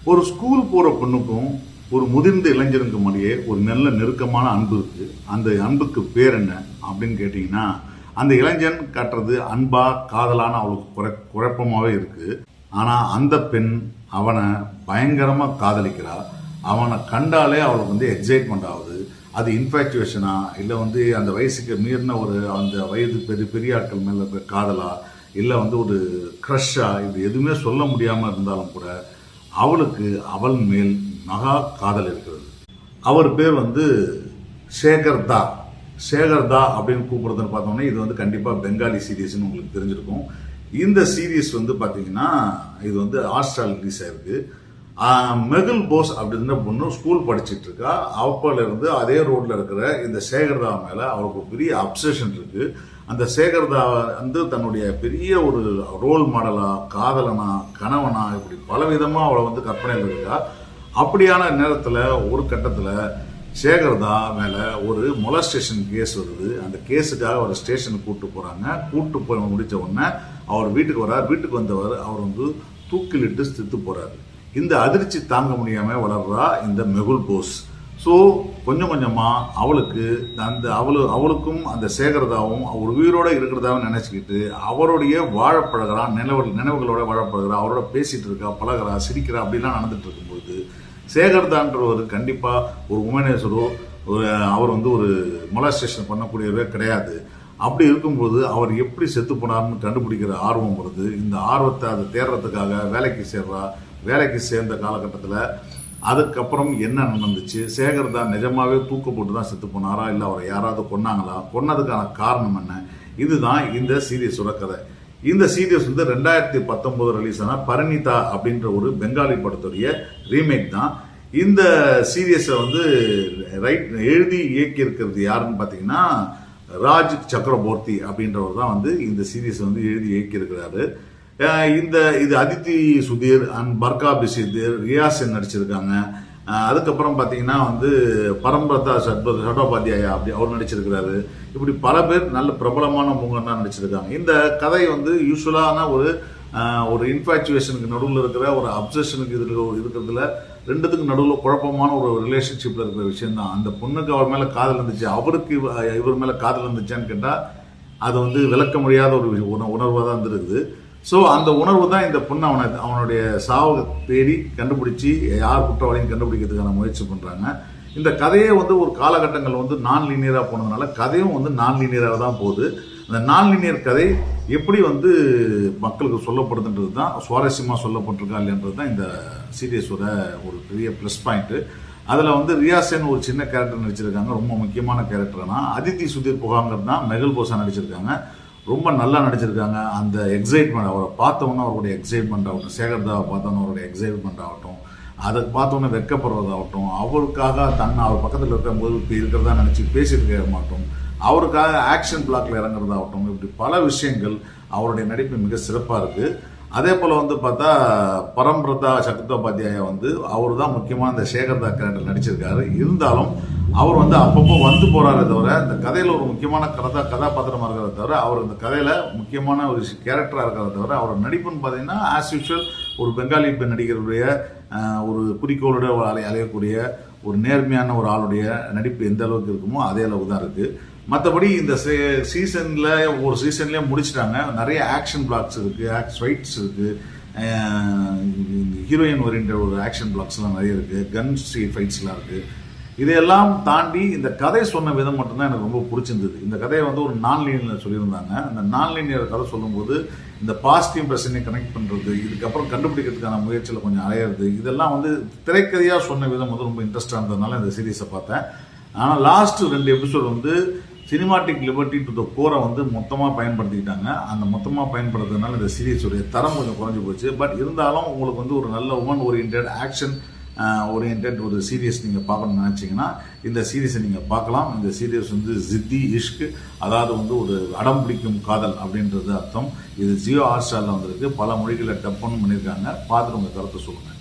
ஒரு ஸ்கூல் போற பொண்ணுக்கும் ஒரு முதிர்ந்த இளைஞருக்கும் இடையே ஒரு நல்ல நெருக்கமான அன்பு இருக்கு. அந்த அன்புக்கு பேர் என்ன அப்படின்னு கேட்டீங்கன்னா, அந்த இளைஞன் காட்டுறது அன்பா காதலான அவளுக்கு குழப்பமாவே இருக்கு. ஆனா அந்த பெண் அவனை பயங்கரமா காதலிக்கிறா. அவனை கண்டாலே அவளுக்கு எக்ஸைட்மெண்ட் ஆகுது. அது இன்ஃபேக்சுவேஷனா இல்லை அந்த வயசுக்கு மீறின ஒரு அந்த வயது பெரிய ஆட்கள் மேல இருக்கிற காதலா இல்லை ஒரு க்ரஷ்ஷா, இது எதுவுமே சொல்ல முடியாம இருந்தாலும் கூட அவளுக்கு அவள் மேல் மகா காதல் இருக்கிறது. அவர் பேர் சேகர்தா. சேகர்தா அப்படின்னு கூப்பிடுறதுன்னு பார்த்தோம்னா இது கண்டிப்பா பெங்காலி சீரீஸ்னு உங்களுக்கு தெரிஞ்சிருக்கும். இந்த சீரீஸ் பாத்தீங்கன்னா இது ஹாட்ஸ்டார் ரிலீஸ் ஆயிருக்கு. மெகுல் போஸ் அப்படின்ற பொண்ணு ஸ்கூல் படிச்சுட்டு இருக்கா. அப்பல இருந்து அதே ரோட்ல இருக்கிற இந்த சேகர்தா மேல அவளுக்கு பெரிய அப்சஷன் இருக்கு. அந்த சேகர்தா தன்னுடைய பெரிய ஒரு ரோல் மாடலா, காதலனா, கணவனா, இப்படி பலவிதமா அவளை கற்பனையில் இருக்கா. அப்படியான நேரத்துல ஒரு கட்டத்துல சேகர்தா மேல ஒரு மொலஸ்டேஷன் கேஸ் வருது. அந்த கேஸுக்காக ஒரு ஸ்டேஷனுக்கு கூட்டு போறாங்க. கூட்டு போய் முடிச்ச உடனே அவர் வீட்டுக்கு வர்றார். வீட்டுக்கு வந்தவர் அவர் தூக்கிலிட்டு செத்து போறாரு. இந்த அதிர்ச்சி தாங்க முடியாம வளர்றா இந்த மெகுல் போஸ். ஸோ கொஞ்சம் கொஞ்சமா அவளுக்கு அவளுக்கும் அந்த சேகர்தாவும் அவர் உயிரோட இருக்கிறதாவும் நினைச்சுக்கிட்டு அவருடைய வாழப்பழகிறா, நினைவுகளோட வாழப்பழகிறா, அவரோட பேசிட்டு இருக்கா, பழகிறா, சிரிக்கிறா, அப்படிலாம் நடந்துட்டு இருக்கும்போது சேகர்தான்றவர் கண்டிப்பா ஒரு உமனேஸ்வரோ அவர் ஒரு மொலஸ்டேஷன் பண்ணக்கூடியவரே கிடையாது. அப்படி இருக்கும்போது அவர் எப்படி செத்து போனார்னு கண்டுபிடிக்கிற ஆர்வம் வருது. இந்த ஆர்வத்தை அதை தேடுறதுக்காக வேலைக்கு சேர்றா. வேலைக்கு சேர்ந்த காலகட்டத்தில் அதுக்கப்புறம் என்ன நடந்துச்சு, சேகர்தா நிஜமாவே தூக்கு போட்டு தான் செத்து போனாரா இல்லை அவரை யாராவது கொன்னாங்களா, கொன்னதுக்கான காரணம் என்ன, இதுதான் இந்த சீரியஸோட கதை. இந்த சீரியஸ் 2019 ரிலீஸ் ஆன பரிணிதா அப்படின்ற ஒரு பெங்காலி படத்துடைய ரீமேக் தான். இந்த சீரியஸை எழுதி இயக்கி இருக்கிறது யாருன்னு பார்த்தீங்கன்னா ராஜ் சக்கரவர்த்தி அப்படின்றவர் தான் இந்த சீரியஸ் எழுதி இயக்கி இருக்கிறாரு. இது அதித்தி சுதீர் அண்ட் பர்கா பிசிதீர், ரியாசன் நடிச்சிருக்காங்க. அதுக்கப்புறம் பார்த்தீங்கன்னா பரம்பிரதா சட்டோபாத்தியாயா அப்படி அவர் நடிச்சிருக்கிறாரு. இப்படி பல பேர் நல்ல பிரபலமான முகன்னா நடிச்சிருக்காங்க. இந்த கதை யூஸ்வலான ஒரு இன்ஃபாக்சுவேஷனுக்கு நடுவில் இருக்கிற ஒரு அப்சஷனுக்கு இருக்கிறதுல ரெண்டுத்துக்கு நடுவில் குழப்பமான ஒரு ரிலேஷன்ஷிப்ல இருக்கிற விஷயம் தான். அந்த பொண்ணுக்கு அவர் மேல காதல் இருந்துச்சு, அவருக்கு இவர் மேல காதல் இருந்துச்சான்னு கேட்டா அது விளக்க முடியாத ஒரு உணர்வாக தான் இருக்குது. ஸோ அந்த உணர்வு தான் இந்த பொண்ணு அவனுடைய சாவை தேடி கண்டுபிடிச்சி யார் குற்றவாளின்னு கண்டுபிடிக்கிறதுக்கான முயற்சி பண்றாங்க. இந்த கதையே ஒரு காலகட்டங்கள் நான் லீனியரா போனதுனால கதையும் நான் லீனியராக தான் போகுது. அந்த நான் லீனியர் கதை எப்படி மக்களுக்கு சொல்லப்படுதுன்றது தான், சுவாரஸ்யமா சொல்லப்பட்டிருக்கா இல்லைன்றது தான் இந்த சீரியஸோட ஒரு பெரிய ப்ளஸ் பாயிண்ட். அதில் ரியாசன் ஒரு சின்ன கேரக்டர் நடிச்சிருக்காங்க, ரொம்ப முக்கியமான கேரக்டர்னா. அதித்தி சுதீர் புகாங்கர் தான் மெகுல் போஸா நடிச்சிருக்காங்க. ரொம்ப நல்லா நடிச்சிருக்காங்க. அந்த எக்ஸைட்மெண்ட், அவரை பார்த்தோன்னா அவருடைய எக்ஸைட்மெண்ட் ஆகட்டும், சேகர்தாவை பார்த்தோன்னா அவருடைய எக்ஸைட்மெண்ட் ஆகட்டும், அதை பார்த்தோன்னே வெட்கப்படுறதாகட்டும், அவருக்காக அவர் பக்கத்தில் இருக்கும்போது இப்படி இருக்கிறதா நினச்சி பேசியிருக்க மாட்டோம், அவருக்காக ஆக்ஷன் பிளாக்ல இறங்குறதாகட்டும், இப்படி பல விஷயங்கள் அவருடைய நடிப்பு மிக சிறப்பாக இருக்கு. அதே போல பார்த்தா பரம்பிரதா சட்டோபாத்தியாயா அவர் தான் முக்கியமான இந்த சேகர்தா கேரக்டர் நடிச்சிருக்காரு. இருந்தாலும் அவர் அப்பப்போ போறாரே தவிர இந்த கதையில ஒரு முக்கியமான கதாபாத்திரமா இருக்கிறத தவிர அவர் இந்த கதையில முக்கியமான ஒரு கேரக்டரா இருக்கிறத தவிர அவர் நடிப்புன்னு பார்த்தீங்கன்னா ஆஸ் யூஷுவல் ஒரு பெங்காலி பெண் நடிகருடைய ஒரு குறிக்கோளோட அலையக்கூடிய ஒரு நேர்மையான ஒரு ஆளுடைய நடிப்பு எந்த அளவுக்கு இருக்குமோ அதே அளவுக்கு தான் இருக்கு. மற்றபடி இந்த சீசன்ல ஒரு சீசன்லயே முடிச்சிட்டாங்க. நிறைய ஆக்ஷன் பிளாக்ஸ் இருக்கு, ஃபைட்ஸ் இருக்கு, ஹீரோயின் ஓரியன்ட் ஒரு ஆக்ஷன் பிளாக்ஸ் எல்லாம் நிறைய இருக்கு, கன் ஃபைட்ஸ்லாம் இருக்கு. இதையெல்லாம் தாண்டி இந்த கதை சொன்ன விதம் மட்டும்தான் எனக்கு ரொம்ப பிடிச்சிருந்தது. இந்த கதையை ஒரு நான் லீனியர் சொல்லியிருந்தாங்க. அந்த நான் லீனியர் கதை சொல்லும்போது இந்த பாசிட்டிவ் பிரச்சனையை கனெக்ட் பண்றது, இதுக்கப்புறம் கண்டுபிடிக்கிறதுக்கான முயற்சியில் கொஞ்சம் அலையிறது, இதெல்லாம் திரைக்கதையா சொன்ன விதம் ரொம்ப இன்ட்ரெஸ்டா இருந்ததுனால இந்த சீரீஸை பார்த்தேன். ஆனால் last 2 episode cinematic liberty to the கோரை மொத்தமாக பயன்படுத்திக்கிட்டாங்க. அந்த மொத்தமாக பயன்படுத்துறதுனால இந்த சீரீஸுடைய தரம் கொஞ்சம் குறைஞ்சி போச்சு. பட் இருந்தாலும் உங்களுக்கு ஒரு நல்ல உமன் ஓரியன்ட், ஆக்ஷன் ஓரியன்ட் ஒரு சீரியஸ் நீங்கள் பார்க்கணும்னு நினச்சிங்கன்னா இந்த சீரீஸை நீங்கள் பார்க்கலாம். இந்த சீரியஸ் ஜித்தி இஷ்க், அதாவது ஒரு அடம் பிடிக்கும் காதல் அப்படின்றது அர்த்தம். இது ஜியோ ஹாட்ஸ்டாரில் வந்திருக்கு. பல மொழிகளில் டப்புன்னு பண்ணியிருக்காங்க. பார்த்துட்டு உங்கள் கருத்தை சொல்லுங்கள்.